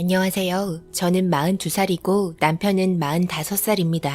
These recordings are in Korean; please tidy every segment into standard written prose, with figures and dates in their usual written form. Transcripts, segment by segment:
안녕하세요. 저는 42살이고 남편은 45살입니다.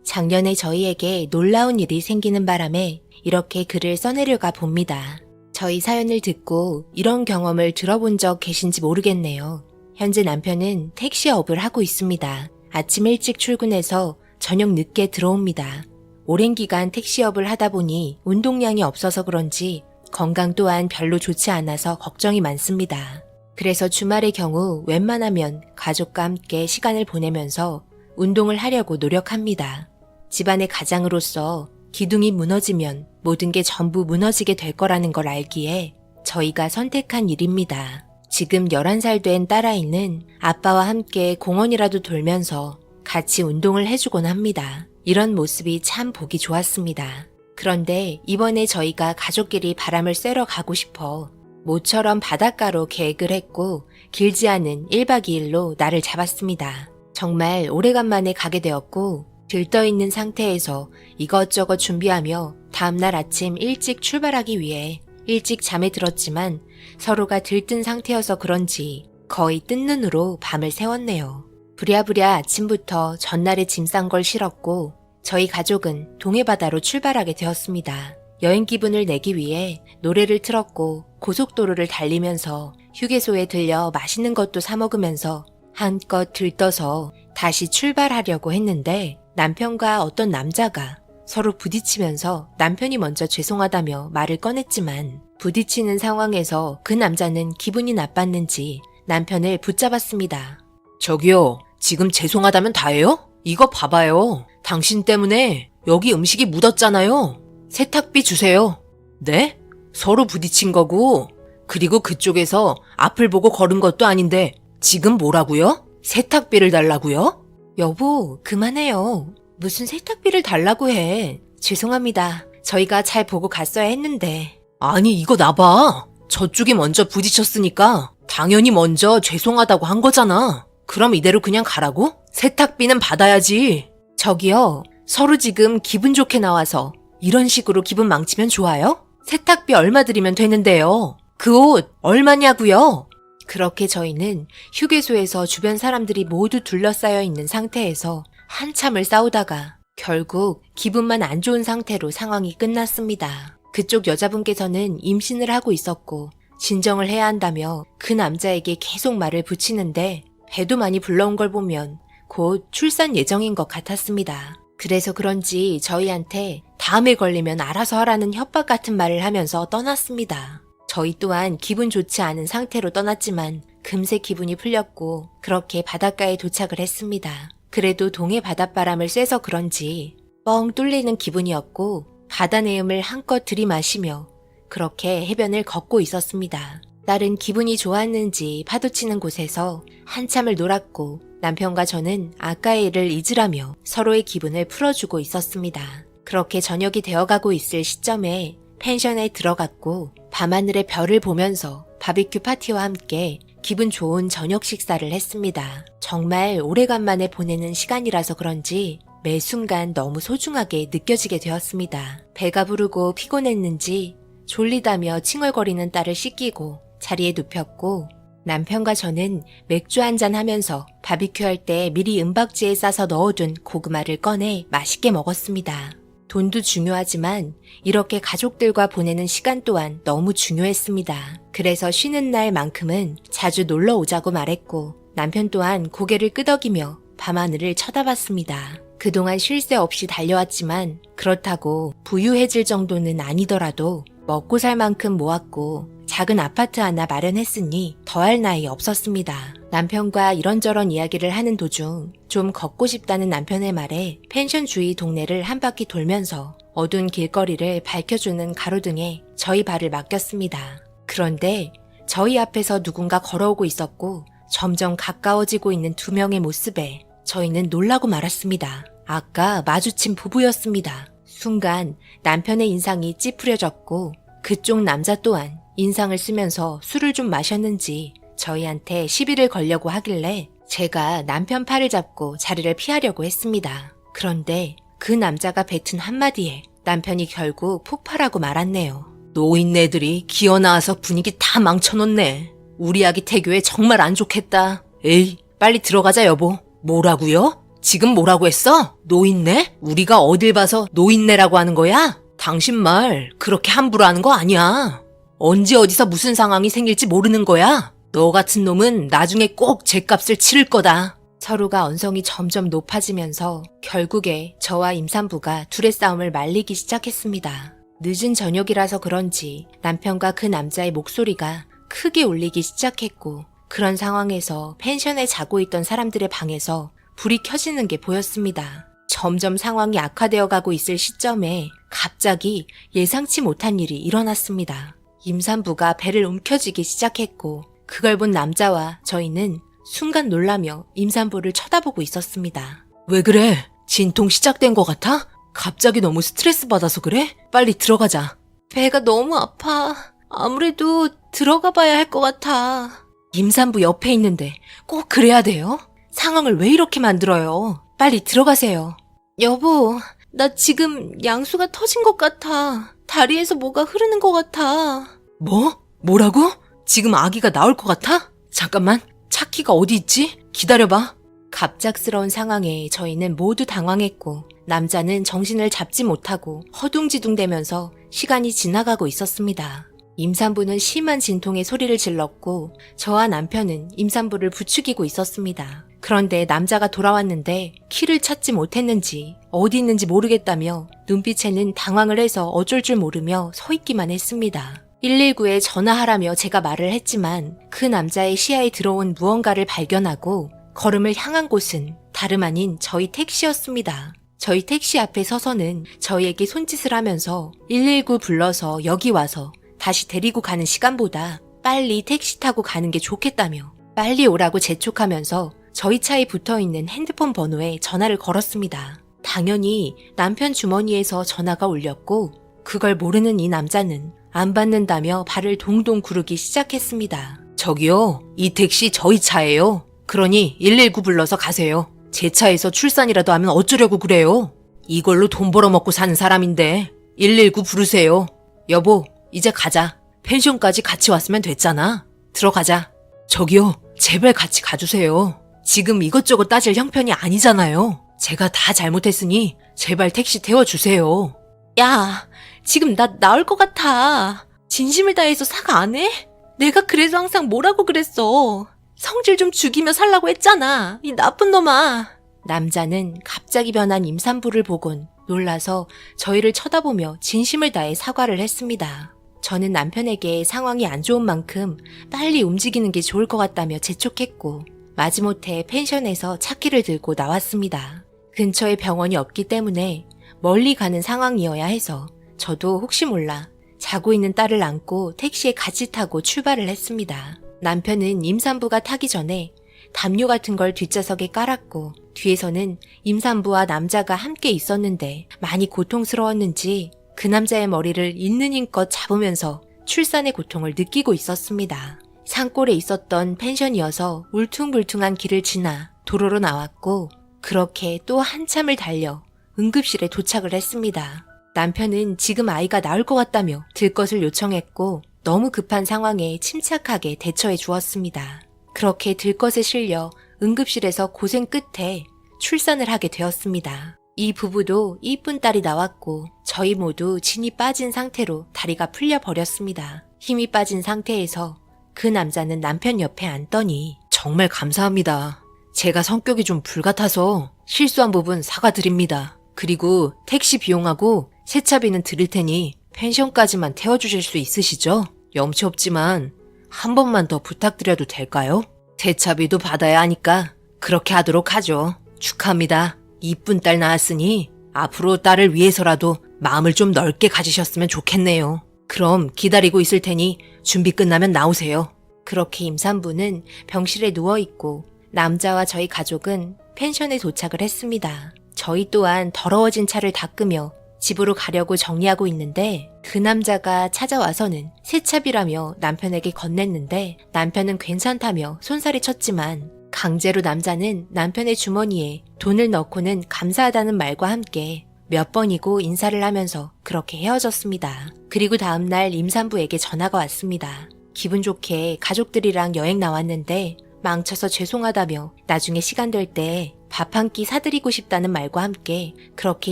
작년에 저희에게 놀라운 일이 생기는 바람에 이렇게 글을 써내려가 봅니다. 저희 사연을 듣고 이런 경험을 들어본 적 계신지 모르겠네요. 현재 남편은 택시업을 하고 있습니다. 아침 일찍 출근해서 저녁 늦게 들어옵니다. 오랜 기간 택시업을 하다 보니 운동량이 없어서 그런지 건강 또한 별로 좋지 않아서 걱정이 많습니다. 그래서 주말의 경우 웬만하면 가족과 함께 시간을 보내면서 운동을 하려고 노력합니다. 집안의 가장으로서 기둥이 무너지면 모든 게 전부 무너지게 될 거라는 걸 알기에 저희가 선택한 일입니다. 지금 11살 된 딸아이는 아빠와 함께 공원이라도 돌면서 같이 운동을 해주곤 합니다. 이런 모습이 참 보기 좋았습니다. 그런데 이번에 저희가 가족끼리 바람을 쐬러 가고 싶어 모처럼 바닷가로 계획을 했고 길지 않은 1박 2일로 날을 잡았습니다. 정말 오래간만에 가게 되었고 들떠있는 상태에서 이것저것 준비하며 다음날 아침 일찍 출발하기 위해 일찍 잠에 들었지만 서로가 들뜬 상태여서 그런지 거의 뜬 눈으로 밤을 새웠네요. 부랴부랴 아침부터 전날에 짐 싼 걸 실었고 저희 가족은 동해바다로 출발하게 되었습니다. 여행 기분을 내기 위해 노래를 틀었고 고속도로를 달리면서 휴게소에 들려 맛있는 것도 사 먹으면서 한껏 들떠서 다시 출발하려고 했는데 남편과 어떤 남자가 서로 부딪히면서 남편이 먼저 죄송하다며 말을 꺼냈지만 부딪히는 상황에서 그 남자는 기분이 나빴는지 남편을 붙잡았습니다. 저기요, 지금 죄송하다면 다예요? 이거 봐봐요. 당신 때문에 여기 음식이 묻었잖아요. 세탁비 주세요. 네? 서로 부딪힌 거고, 그리고 그쪽에서 앞을 보고 걸은 것도 아닌데 지금 뭐라고요? 세탁비를 달라고요? 여보, 그만해요. 무슨 세탁비를 달라고 해. 죄송합니다. 저희가 잘 보고 갔어야 했는데. 아니 이거 놔봐. 저쪽이 먼저 부딪혔으니까 당연히 먼저 죄송하다고 한 거잖아. 그럼 이대로 그냥 가라고? 세탁비는 받아야지. 저기요, 서로 지금 기분 좋게 나와서 이런 식으로 기분 망치면 좋아요? 세탁비 얼마 들이면 되는데요. 그 옷 얼마냐고요? 그렇게 저희는 휴게소에서 주변 사람들이 모두 둘러싸여 있는 상태에서 한참을 싸우다가 결국 기분만 안 좋은 상태로 상황이 끝났습니다. 그쪽 여자분께서는 임신을 하고 있었고 진정을 해야 한다며 그 남자에게 계속 말을 붙이는데 배도 많이 불러온 걸 보면 곧 출산 예정인 것 같았습니다. 그래서 그런지 저희한테 다음에 걸리면 알아서 하라는 협박 같은 말을 하면서 떠났습니다. 저희 또한 기분 좋지 않은 상태로 떠났지만 금세 기분이 풀렸고 그렇게 바닷가에 도착을 했습니다. 그래도 동해 바닷바람을 쐬서 그런지 뻥 뚫리는 기분이었고 바다 내음을 한껏 들이마시며 그렇게 해변을 걷고 있었습니다. 딸은 기분이 좋았는지 파도치는 곳에서 한참을 놀았고 남편과 저는 아까의 일을 잊으라며 서로의 기분을 풀어주고 있었습니다. 그렇게 저녁이 되어가고 있을 시점에 펜션에 들어갔고 밤하늘의 별을 보면서 바비큐 파티와 함께 기분 좋은 저녁 식사를 했습니다. 정말 오래간만에 보내는 시간이라서 그런지 매 순간 너무 소중하게 느껴지게 되었습니다. 배가 부르고 피곤했는지 졸리다며 칭얼거리는 딸을 씻기고 자리에 눕혔고 남편과 저는 맥주 한잔 하면서 바비큐 할 때 미리 은박지에 싸서 넣어둔 고구마를 꺼내 맛있게 먹었습니다. 돈도 중요하지만 이렇게 가족들과 보내는 시간 또한 너무 중요했습니다. 그래서 쉬는 날만큼은 자주 놀러 오자고 말했고 남편 또한 고개를 끄덕이며 밤하늘을 쳐다봤습니다. 그동안 쉴 새 없이 달려왔지만 그렇다고 부유해질 정도는 아니더라도 먹고 살 만큼 모았고 작은 아파트 하나 마련했으니 더할 나위 없었습니다. 남편과 이런저런 이야기를 하는 도중 좀 걷고 싶다는 남편의 말에 펜션 주위 동네를 한 바퀴 돌면서 어두운 길거리를 밝혀주는 가로등에 저희 발을 맡겼습니다. 그런데 저희 앞에서 누군가 걸어오고 있었고 점점 가까워지고 있는 두 명의 모습에 저희는 놀라고 말았습니다. 아까 마주친 부부였습니다. 순간 남편의 인상이 찌푸려졌고 그쪽 남자 또한 인상을 쓰면서 술을 좀 마셨는지 저희한테 시비를 걸려고 하길래 제가 남편 팔을 잡고 자리를 피하려고 했습니다. 그런데 그 남자가 뱉은 한마디에 남편이 결국 폭발하고 말았네요. 노인네들이 기어나와서 분위기 다 망쳐놓네. 우리 아기 태교에 정말 안 좋겠다. 에이, 빨리 들어가자 여보. 뭐라고요? 지금 뭐라고 했어? 노인네? 우리가 어딜 봐서 노인네라고 하는 거야? 당신 말 그렇게 함부로 하는 거 아니야. 언제 어디서 무슨 상황이 생길지 모르는 거야. 너 같은 놈은 나중에 꼭 죗값을 치를 거다. 서로가 언성이 점점 높아지면서 결국에 저와 임산부가 둘의 싸움을 말리기 시작했습니다. 늦은 저녁이라서 그런지 남편과 그 남자의 목소리가 크게 울리기 시작했고, 그런 상황에서 펜션에 자고 있던 사람들의 방에서 불이 켜지는 게 보였습니다. 점점 상황이 악화되어 가고 있을 시점에 갑자기 예상치 못한 일이 일어났습니다. 임산부가 배를 움켜쥐기 시작했고, 그걸 본 남자와 저희는 순간 놀라며 임산부를 쳐다보고 있었습니다. 왜 그래? 진통 시작된 것 같아? 갑자기 너무 스트레스 받아서 그래? 빨리 들어가자. 배가 너무 아파. 아무래도 들어가 봐야 할 것 같아. 임산부 옆에 있는데 꼭 그래야 돼요? 상황을 왜 이렇게 만들어요? 빨리 들어가세요. 여보, 나 지금 양수가 터진 것 같아. 다리에서 뭐가 흐르는 것 같아. 뭐? 뭐라고? 지금 아기가 나올 것 같아? 잠깐만, 차키가 어디 있지? 기다려봐. 갑작스러운 상황에 저희는 모두 당황했고, 남자는 정신을 잡지 못하고 허둥지둥대면서 시간이 지나가고 있었습니다. 임산부는 심한 진통의 소리를 질렀고, 저와 남편은 임산부를 부추기고 있었습니다. 그런데 남자가 돌아왔는데 키를 찾지 못했는지 어디 있는지 모르겠다며 눈빛에는 당황을 해서 어쩔 줄 모르며 서 있기만 했습니다. 119에 전화하라며 제가 말을 했지만 그 남자의 시야에 들어온 무언가를 발견하고 걸음을 향한 곳은 다름 아닌 저희 택시였습니다. 저희 택시 앞에 서서는 저희에게 손짓을 하면서 119 불러서 여기 와서 다시 데리고 가는 시간보다 빨리 택시 타고 가는 게 좋겠다며 빨리 오라고 재촉하면서 저희 차에 붙어있는 핸드폰 번호에 전화를 걸었습니다. 당연히 남편 주머니에서 전화가 울렸고, 그걸 모르는 이 남자는 안 받는다며 발을 동동 구르기 시작했습니다. 저기요, 이 택시 저희 차예요. 그러니 119 불러서 가세요. 제 차에서 출산이라도 하면 어쩌려고 그래요? 이걸로 돈 벌어먹고 사는 사람인데 119 부르세요. 여보, 이제 가자. 펜션까지 같이 왔으면 됐잖아. 들어가자. 저기요, 제발 같이 가주세요. 지금 이것저것 따질 형편이 아니잖아요. 제가 다 잘못했으니 제발 택시 태워주세요. 야, 지금 나 나올 것 같아. 진심을 다해서 사과 안 해? 내가 그래서 항상 뭐라고 그랬어. 성질 좀 죽이며 살라고 했잖아. 이 나쁜 놈아. 남자는 갑자기 변한 임산부를 보곤 놀라서 저희를 쳐다보며 진심을 다해 사과를 했습니다. 저는 남편에게 상황이 안 좋은 만큼 빨리 움직이는 게 좋을 것 같다며 재촉했고, 마지못해 펜션에서 차키를 들고 나왔습니다. 근처에 병원이 없기 때문에 멀리 가는 상황이어야 해서 저도 혹시 몰라 자고 있는 딸을 안고 택시에 같이 타고 출발을 했습니다. 남편은 임산부가 타기 전에 담요 같은 걸 뒷좌석에 깔았고, 뒤에서는 임산부와 남자가 함께 있었는데 많이 고통스러웠는지 그 남자의 머리를 있는 힘껏 잡으면서 출산의 고통을 느끼고 있었습니다. 산골에 있었던 펜션이어서 울퉁불퉁한 길을 지나 도로로 나왔고, 그렇게 또 한참을 달려 응급실에 도착을 했습니다. 남편은 지금 아이가 나올 것 같다며 들것을 요청했고, 너무 급한 상황에 침착하게 대처해 주었습니다. 그렇게 들것에 실려 응급실에서 고생 끝에 출산을 하게 되었습니다. 이 부부도 이쁜 딸이 나왔고, 저희 모두 진이 빠진 상태로 다리가 풀려버렸습니다. 힘이 빠진 상태에서 그 남자는 남편 옆에 앉더니, 정말 감사합니다. 제가 성격이 좀 불같아서 실수한 부분 사과드립니다. 그리고 택시 비용하고 세차비는 드릴 테니 펜션까지만 태워주실 수 있으시죠? 염치 없지만 한 번만 더 부탁드려도 될까요? 세차비도 받아야 하니까 그렇게 하도록 하죠. 축하합니다. 이쁜 딸 낳았으니 앞으로 딸을 위해서라도 마음을 좀 넓게 가지셨으면 좋겠네요. 그럼 기다리고 있을 테니 준비 끝나면 나오세요. 그렇게 임산부는 병실에 누워있고, 남자와 저희 가족은 펜션에 도착을 했습니다. 저희 또한 더러워진 차를 닦으며 집으로 가려고 정리하고 있는데, 그 남자가 찾아와서는 세차비라며 남편에게 건넸는데, 남편은 괜찮다며 손살이 쳤지만 강제로 남자는 남편의 주머니에 돈을 넣고는 감사하다는 말과 함께 몇 번이고 인사를 하면서 그렇게 헤어졌습니다. 그리고 다음날 임산부에게 전화가 왔습니다. 기분 좋게 가족들이랑 여행 나왔는데 망쳐서 죄송하다며 나중에 시간 될 때 밥 한 끼 사드리고 싶다는 말과 함께 그렇게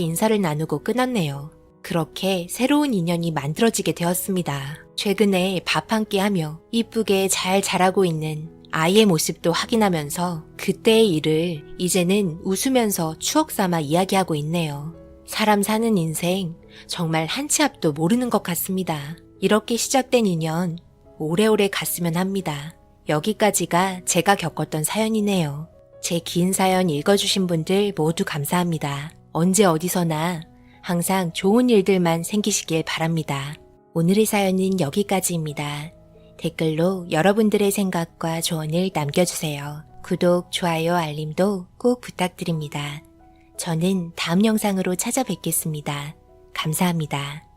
인사를 나누고 끊었네요. 그렇게 새로운 인연이 만들어지게 되었습니다. 최근에 밥 한 끼 하며 이쁘게 잘 자라고 있는 아이의 모습도 확인하면서 그때의 일을 이제는 웃으면서 추억 삼아 이야기하고 있네요. 사람 사는 인생 정말 한 치 앞도 모르는 것 같습니다. 이렇게 시작된 인연 오래오래 갔으면 합니다. 여기까지가 제가 겪었던 사연이네요. 제 긴 사연 읽어주신 분들 모두 감사합니다. 언제 어디서나 항상 좋은 일들만 생기시길 바랍니다. 오늘의 사연은 여기까지입니다. 댓글로 여러분들의 생각과 조언을 남겨주세요. 구독, 좋아요, 알림도 꼭 부탁드립니다. 저는 다음 영상으로 찾아뵙겠습니다. 감사합니다.